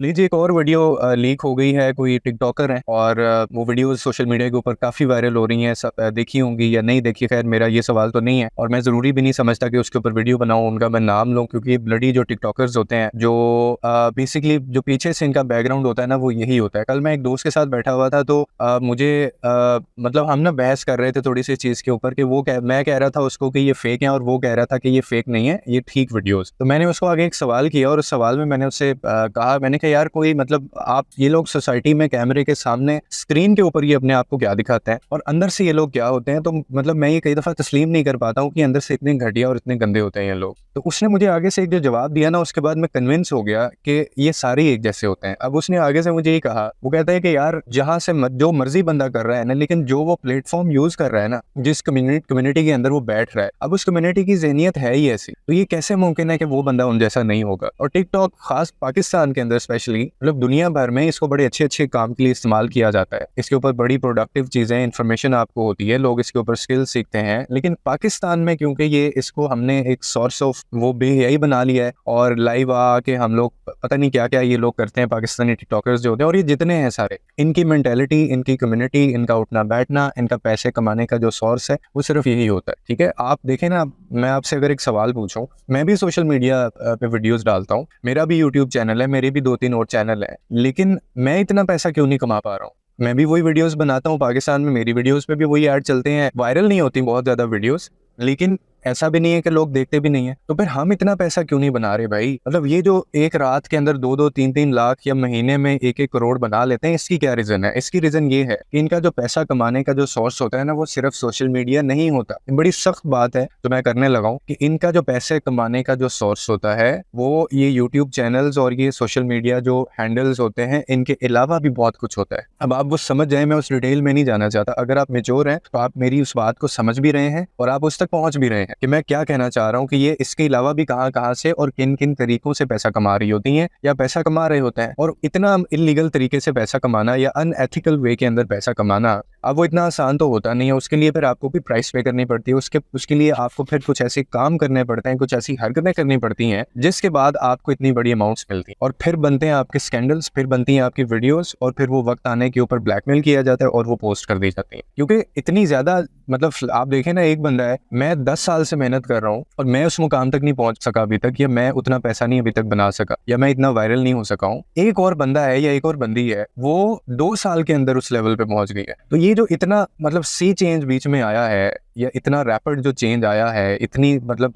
लीजिए एक और वीडियो लीक हो गई है। कोई टिकटॉकर है और वो वीडियो सोशल मीडिया के ऊपर काफ़ी वायरल हो रही हैं। सब देखी होंगी या नहीं देखी, खैर मेरा ये सवाल तो नहीं है और मैं ज़रूरी भी नहीं समझता कि उसके ऊपर वीडियो बनाऊं, उनका मैं नाम लूं, क्योंकि ये ब्लडी जो टिकटॉकर्स होते हैं, जो बेसिकली जो पीछे से इनका बैकग्राउंड होता है ना, वो यही होता है। कल मैं एक दोस्त के साथ बैठा हुआ था तो मतलब हम ना बहस कर रहे थे थोड़ी सी चीज़ के ऊपर कि मैं कह रहा था उसको कि ये फेक है और वो कह रहा था कि ये फेक नहीं है, ये ठीक वीडियोस। तो मैंने उसको आगे एक सवाल किया और उस सवाल में मैंने उससे कहा, मैंने कहा यार कोई मतलब आप ये लोग सोसाइटी में कैमरे के सामने स्क्रीन के ऊपर ये अपने आप को क्या दिखाते हैं और अंदर से ये लोग क्या होते हैं। तो मतलब मैं ये कई दफ़ा तस्लीम नहीं कर पाता हूँ कि अंदर से इतने घटिया और इतने गंदे होते हैं ये लोग। तो उसने मुझे आगे से एक जो जवाब दिया ना, उसके बाद मैं कन्विंस हो गया कि ये सारे एक जैसे होते हैं। अब उसने आगे से मुझे ये कहा, वो कहता है कि यार जहाँ से जो मर्जी बंदा कर रहा है ना, लेकिन जो वो प्लेटफॉर्म यूज कर रहा है ना, जिस कम्युनिटी के अंदर वो बैठ रहा है, अब उस कम्युनिटी की ज़हनियत है ही ऐसी, तो ये कैसे मुमकिन है कि वो बंदा उन जैसा नहीं होगा। और टिकटॉक खास पाकिस्तान के अंदर स्पेशली, मतलब दुनिया भर में इसको बड़े अच्छे अच्छे काम के लिए इस्तेमाल किया जाता है। इसके ऊपर बड़ी प्रोडक्टिव चीज़ें, इन्फॉर्मेशन आपको होती है, लोग इसके ऊपर स्किल सीखते हैं। लेकिन पाकिस्तान में क्योंकि ये इसको हमने एक सोर्स ऑफ वो भी यही बना लिया है और लाइव आके हम लोग पता नहीं क्या क्या ये लोग करते हैं, पाकिस्तानी टिकटॉकर्स जो होते हैं, और ये जितने हैं सारे, इनकी मेंटेलिटी, इनकी कम्युनिटी, इनका उठना बैठना, इनका पैसे कमाने का जो सोर्स है वो सिर्फ यही होता है। ठीक है, आप देखें ना, मैं आपसे अगर एक सवाल पूछूं, मैं भी सोशल मीडिया पे वीडियोस डालता हूं, मेरा भी यूट्यूब चैनल है, मेरे भी 2-3 और चैनल है, लेकिन मैं इतना पैसा क्यों नहीं कमा पा रहा हूँ? मैं भी वही वीडियोस बनाता हूँ पाकिस्तान में, मेरी वीडियोस पे भी वही ऐड चलते हैं, वायरल नहीं होती बहुत ज़्यादा वीडियोस, लेकिन ऐसा भी नहीं है कि लोग देखते भी नहीं है। तो फिर हम इतना पैसा क्यों नहीं बना रहे भाई? मतलब ये जो एक रात के अंदर 2-2 3-3 लाख या महीने में 1-1 करोड़ बना लेते हैं, इसकी क्या रीजन है? इसकी रीजन ये है कि इनका जो पैसा कमाने का जो सोर्स होता है ना, वो सिर्फ सोशल मीडिया नहीं होता। बड़ी सख्त बात है तो मैं करने लगा हूँ कि इनका जो पैसे कमाने का जो सोर्स होता है वो ये यूट्यूब चैनल्स और ये सोशल मीडिया जो हैंडल्स होते हैं, इनके अलावा भी बहुत कुछ होता है। अब आप वो समझ जाए, मैं उस डिटेल में नहीं जाना चाहता। अगर आप मेच्योर हैं तो आप मेरी उस बात को समझ भी रहे हैं और आप उस तक पहुंच भी रहे हैं कि मैं क्या कहना चाह रहा हूँ, कि ये इसके अलावा भी कहाँ कहाँ से और किन किन तरीकों से पैसा कमा रही होती हैं या पैसा कमा रहे होते हैं। और इतना इलीगल तरीके से पैसा कमाना या अनएथिकल वे के अंदर पैसा कमाना, अब वो इतना आसान तो होता नहीं है। उसके लिए फिर आपको भी प्राइस पे करनी पड़ती है, उसके लिए आपको फिर कुछ ऐसे काम करने पड़ते हैं, कुछ ऐसी हरकतें करनी पड़ती हैं जिसके बाद आपको इतनी बड़ी अमाउंट्स मिलती हैं, और फिर बनते हैं आपके स्कैंडल्स, फिर बनती हैं आपकी वीडियोस, और फिर वो वक्त आने के ऊपर ब्लैकमेल किया जाता है और वो पोस्ट कर दी जाती है। क्योंकि इतनी ज्यादा, मतलब आप देखें ना, एक बंदा है, मैं 10 साल से मेहनत कर रहा हूँ और मैं उस मुकाम तक नहीं पहुंच सका अभी तक, या मैं उतना पैसा नहीं अभी तक बना सका, या मैं इतना वायरल नहीं हो सका हूँ। एक और बंदा है या एक और बंदी है, वो 2 साल के अंदर उस लेवल पे पहुंच गई है। तो ये जो इतना मतलब सी चेंज बीच में आया है, या इतना रैपिड जो चेंज आया है, इतनी मतलब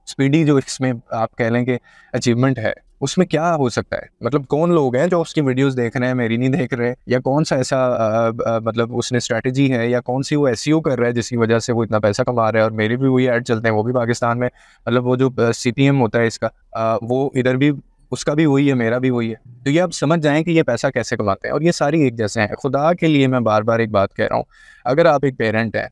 स्पीडी जो इसमें आप कह लें कि अचीवमेंट है, उसमें क्या हो सकता है? मतलब कौन लोग हैं जो उसकी वीडियोस देख रहे हैं, मेरी नहीं देख रहे, या कौन सा ऐसा मतलब उसने स्ट्रैटेजी है, या कौन सी वो एसईओ कर रहा है जिसकी वजह से वो इतना पैसा कमा रहा है और मेरे भी वही ऐड चलते हैं, वो भी पाकिस्तान में। मतलब वो जो सीपीएम होता है इसका, वो इधर भी उसका भी वही है, मेरा भी वही है। तो ये आप समझ जाएं कि ये पैसा कैसे कमाते हैं, और ये सारी एक जैसे हैं। खुदा के लिए मैं बार बार एक बात कह रहा हूँ, अगर आप एक पेरेंट हैं,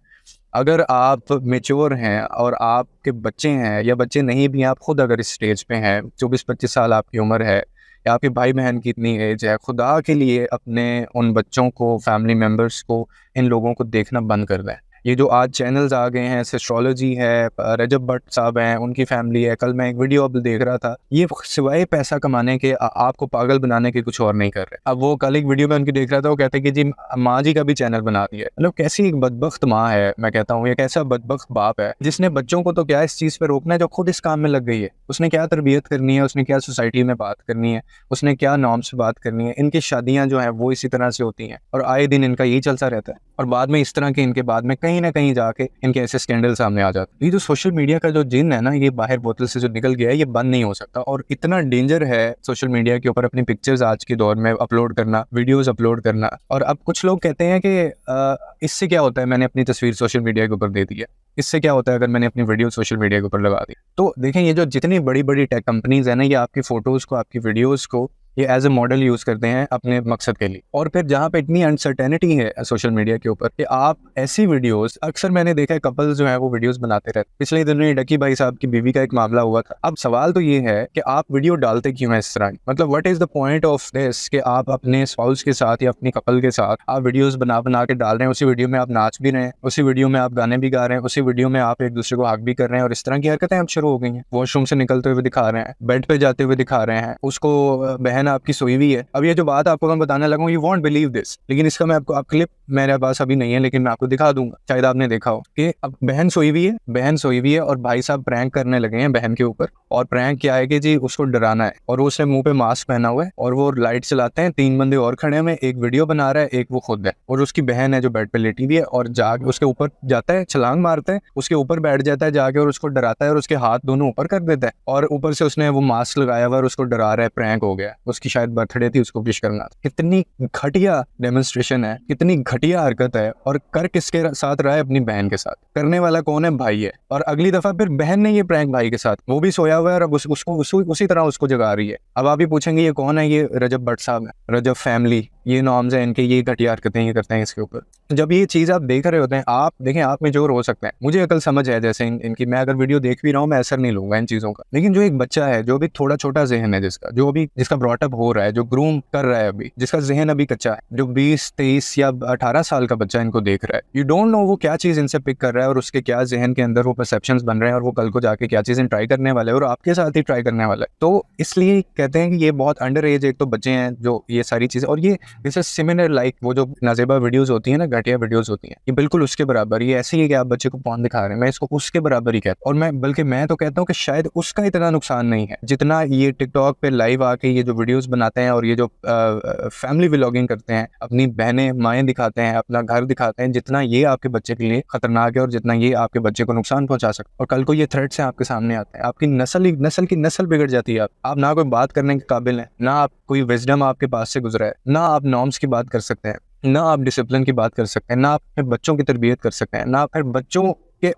अगर आप मेच्योर हैं और आपके बच्चे हैं, या बच्चे नहीं भी हैं, आप खुद अगर इस स्टेज पे हैं, 24-25 साल आपकी उम्र है, या आपके भाई बहन की इतनी एज है, खुदा के लिए अपने उन बच्चों को, फैमिली मेम्बर्स को, इन लोगों को देखना बंद कर दें। ये जो आज चैनल्स आ गए हैं, एस्ट्रोलॉजी है, रजब भट्ट साहब हैं, उनकी फैमिली है, कल मैं एक वीडियो अब देख रहा था, ये सिवाय पैसा कमाने के, आपको पागल बनाने के कुछ और नहीं कर रहे। अब वो कल एक वीडियो में उनकी देख रहा था, वो कहते हैं कि जी माँ जी का भी चैनल बना दिया है। मतलब कैसी एक बदबख्त माँ है, मैं कहता हूँ, या कैसा बदबख्त बाप है जिसने बच्चों को तो क्या इस चीज़ पर रोकना है, जो खुद इस काम में लग गई है। उसने क्या तरबियत करनी है, उसने क्या सोसाइटी में बात करनी है, उसने क्या नॉर्म्स से बात करनी है। इनकी शादियाँ जो हैं वो इसी तरह से होती हैं, और आए दिन इनका यही चलता रहता है, और बाद में इस तरह के इनके बाद में कहीं ना कहीं जाके इनके ऐसे स्कैंडल सामने आ जाते हैं। ये जो सोशल मीडिया का जो जिन है ना, ये बाहर बोतल से जो निकल गया है, ये बंद नहीं हो सकता। और इतना डेंजर है सोशल मीडिया के ऊपर अपनी पिक्चर्स आज के दौर में अपलोड करना, वीडियोस अपलोड करना। और अब कुछ लोग कहते हैं कि इससे क्या होता है, मैंने अपनी तस्वीर सोशल मीडिया के ऊपर दे दी है, इससे क्या होता है अगर मैंने अपनी वीडियो सोशल मीडिया के ऊपर लगा दी। तो देखें, ये जो जितनी बड़ी बड़ी टेक कंपनीज है ना, ये आपकी फोटोज को, आपकी वीडियोज को ये एज ए मॉडल यूज करते हैं अपने मकसद के लिए। और फिर जहाँ पे इतनी अनसर्टेनिटी है सोशल मीडिया के ऊपर कि आप ऐसी वीडियोस, अक्सर मैंने देखा है कपल्स जो है वो वीडियोस बनाते रहते। पिछले दिनों ही डकी भाई साहब की बीवी का एक मामला हुआ था। अब सवाल तो ये है कि आप वीडियो डालते क्यों हैं इस तरह? मतलब what is the point of this कि आप अपने स्पाउस के साथ या अपनी कपल के साथ आप वीडियोस बना बना के डाल रहे हैं, उसी वीडियो में आप नाच भी रहे हैं, उसी वीडियो में आप गाने भी गा रहे हैं, उसी वीडियो में आप एक दूसरे को हक भी कर रहे हैं, और इस तरह की हरकतें अब शुरू हो गई हैं। वॉशरूम से निकलते हुए दिखा रहे हैं, बेड पे जाते हुए दिखा रहे हैं, उसको बहन बहन आपकी सोई हुई है। अब ये जो बात आपको मैं बताने लगा हूँ, यू वॉन्ट बिलीव दिस, लेकिन इसका मैं आपको क्लिप मेरे पास अभी नहीं है, लेकिन मैं आपको दिखा दूंगा, शायद आपने देखा हो कि अब बहन सोई हुई है और भाई साहब प्रैंक करने लगे हैं बहन के ऊपर। और प्रैंक क्या है कि जी उसको डराना है, और उसने मुंह पे मास्क पहना हुआ है और वो लाइट चलाते हैं, 3 बंदे और खड़े हैं, एक वीडियो बना रहा है, एक वो खुद है, और उसकी बहन है जो बेड पे लेटी हुई है, और जाके उसके ऊपर जाता है, छलांग मारता है, उसके ऊपर बैठ जाता है जाके और उसको डराता है और उसके हाथ दोनों ऊपर कर देता है, और ऊपर से उसने वो मास्क लगाया हुआ और उसको डरा रहा है। प्रैंक हो गया, उसकी शायद बर्थडे थी, उसको विश करना था। कितनी घटिया डेमोन्स्ट्रेशन है, कितनी घटिया हरकत है, और कर किसके साथ रहा है? अपनी बहन के साथ। करने वाला कौन है? भाई है। और अगली दफा फिर बहन ने ये प्रैंक भाई के साथ, वो भी सोया हुआ है और अब उसको उसी तरह उसको जगा रही है। अब आप ही पूछेंगे ये कौन है? ये रजब भट्ट साहब है, रजब फैमिली, ये नॉर्म्स है इनके, ये घटिया हरकतें ये करते हैं इसके ऊपर। जब ये चीज़ आप देख रहे होते हैं, आप देखें आप में जोर हो सकता है, मुझे अकल समझ है जैसे इनकी, मैं अगर वीडियो देख भी रहा हूँ मैं असर नहीं लूंगा इन चीज़ों का, लेकिन जो एक बच्चा है जो भी थोड़ा छोटा जहन है, जिसका ब्रॉटअप हो रहा है, जो ग्रूम कर रहा है अभी, जिसका जहन अभी कच्चा है, जो 20, 23 या 18 साल का बच्चा इनको देख रहा है, यू डोंट नो वो क्या चीज़ इनसे पिक कर रहा है और उसके क्या जहन के अंदर वो परसेप्शंस बन रहे हैं, और वो कल को जाके क्या चीज़ ट्राई करने वाले है और आपके साथ ही ट्राई करने वाला है। तो इसलिए कहते हैं कि ये बहुत अंडर एज एक तो बच्चे हैं जो ये सारी चीज़ें, और ये जैसे सिमिलर लाइक वो जो नाजेबा वीडियोस होती है ना, घटिया वीडियोस होती हैं, ये बिल्कुल उसके बराबर। ये ऐसे ही है कि आप बच्चे को पॉर्न दिखा रहे हैं, मैं इसको उसके बराबर ही कहता हूँ। और मैं तो कहता हूँ कि शायद उसका इतना नुकसान नहीं है जितना ये टिकटॉक पे लाइव आके ये जो वीडियोस बनाते हैं और ये जो फैमिली व्लॉगिंग करते हैं, अपनी बहनें माएँ दिखाते हैं, अपना घर दिखाते हैं, जितना ये आपके बच्चे के लिए खतरनाक है और जितना ये आपके बच्चे को नुकसान पहुंचा सकता है। और कल को ये थ्रेट से आपके सामने आते हैं, आपकी नस्ल बिगड़ जाती है। आप ना कोई बात करने के काबिल हैं, ना आप कोई विजडम आपके पास से गुजरा है, ना आप नॉर्म्स की बात कर सकते हैं, ना आप डिसिप्लिन की बात कर सकते हैं, ना आप अपने बच्चों की तरबियत कर सकते हैं, ना फिर बच्चों के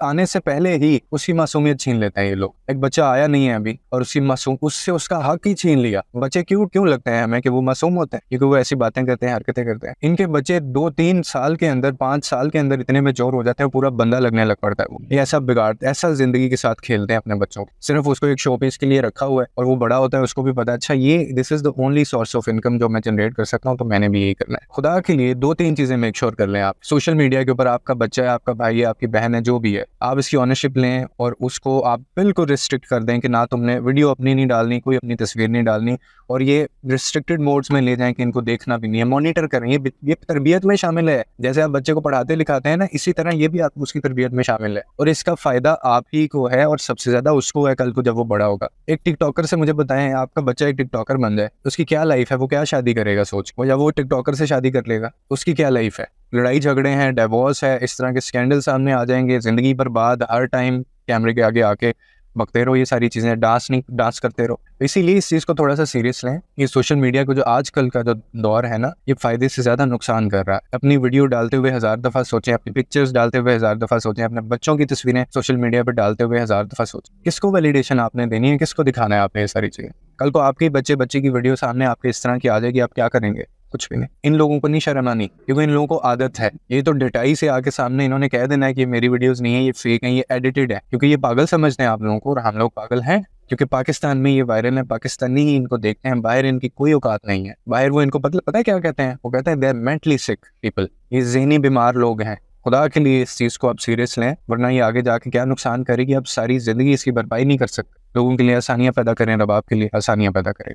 आने से पहले ही उसकी मासूमियत छीन लेते हैं ये लोग। एक बच्चा आया नहीं है अभी और उससे उसका हक ही छीन लिया। बच्चे क्यों लगते हैं हमें कि वो मासूम होते हैं? क्योंकि वो ऐसी बातें करते हैं, हरकतें करते हैं। इनके बच्चे 2-3 साल के अंदर, 5 साल के अंदर इतने मैच्योर हो जाते हैं, पूरा बंदा लगने लग पड़ता है। वो ये ऐसा जिंदगी के साथ खेलते हैं अपने बच्चों को, सिर्फ उसको एक शो पीस के लिए रखा हुआ है, और वो बड़ा होता है उसको भी पता है अच्छा ये this is the only source of income जो मैं जनरेट कर सकता हूँ, तो मैंने भी यही करना है। खुदा के लिए 2-3 चीजें मेक श्योर कर लें आप। सोशल मीडिया के ऊपर आपका बच्चा है, आपका भाई है, आपकी बहन है, जो भी है, आप इसकी ऑनरशिप लें और उसको आप बिल्कुल रिस्ट्रिक्ट कर दें कि ना तुमने वीडियो अपनी नहीं डालनी, कोई अपनी तस्वीर नहीं डालनी, और ये रिस्ट्रिक्टेड मोड्स में ले जाएं कि इनको देखना भी नहीं है, मॉनिटर करें। ये तरबियत में शामिल है। जैसे आप बच्चे को पढ़ाते लिखाते हैं ना, इसी तरह ये भी आप उसकी तरबियत में शामिल है, और इसका फायदा आप ही को है और सबसे ज्यादा उसको है कल को जब वो बड़ा होगा। एक टिकटॉकर से मुझे बताएं, आपका बच्चा एक टिकटॉकर बन जाए, उसकी क्या लाइफ है? वो क्या शादी करेगा? सोच, वो जब वो टिकटॉकर से शादी कर लेगा उसकी क्या लाइफ है? लड़ाई झगड़े हैं, डिवोर्स है, इस तरह के स्कैंडल सामने आ जाएंगे, जिंदगी बर्बाद, हर टाइम कैमरे के आगे आके बकते रहो, ये सारी चीजें, डांस करते रहो। तो इसीलिए इस चीज को थोड़ा सा सीरियस लें। ये सोशल मीडिया को जो आजकल का जो दौर है ना, ये फायदे से ज्यादा नुकसान कर रहा है। अपनी वीडियो डालते हुए 1000 दफा सोचें, अपनी पिक्चर्स डालते हुए 1000 दफा सोचें, अपने बच्चों की तस्वीरें सोशल मीडिया पर डालते हुए 1000 दफा सोचें। किसको वैलिडेशन आपने देनी है? किसको दिखाना है आपने ये सारी चीजें? कल को आपके बच्चे की वीडियो सामने आपके इस तरह की आ जाएगी, आप क्या करेंगे? कुछ भी नहीं। इन लोगों को नहीं शर्म आनी, क्योंकि इन लोगों को आदत है। ये तो डिटाई से आके सामने इन्होंने कह देना है कि मेरी वीडियोस नहीं है, ये फेक है, ये एडिटेड है, क्योंकि ये पागल समझते हैं आप लोगों को, और हम लोग पागल हैं क्योंकि पाकिस्तान में ये वायरल है, पाकिस्तानी ही इनको देखते हैं, बाहर इनकी कोई औकात नहीं है। बाहर वो इनको पता है क्या कहते हैं? वो कहते हैं they are mentally sick people, ये ज़हनी बीमार लोग हैं। खुदा के लिए इस चीज़ को आप सीरियस लें, वरना ये आगे जाके क्या नुकसान करेगी, आप सारी ज़िंदगी इसकी भरपाई नहीं कर सकते। लोगों के लिए आसानियाँ पैदा करें, रब आपके लिए आसानियाँ पैदा करें।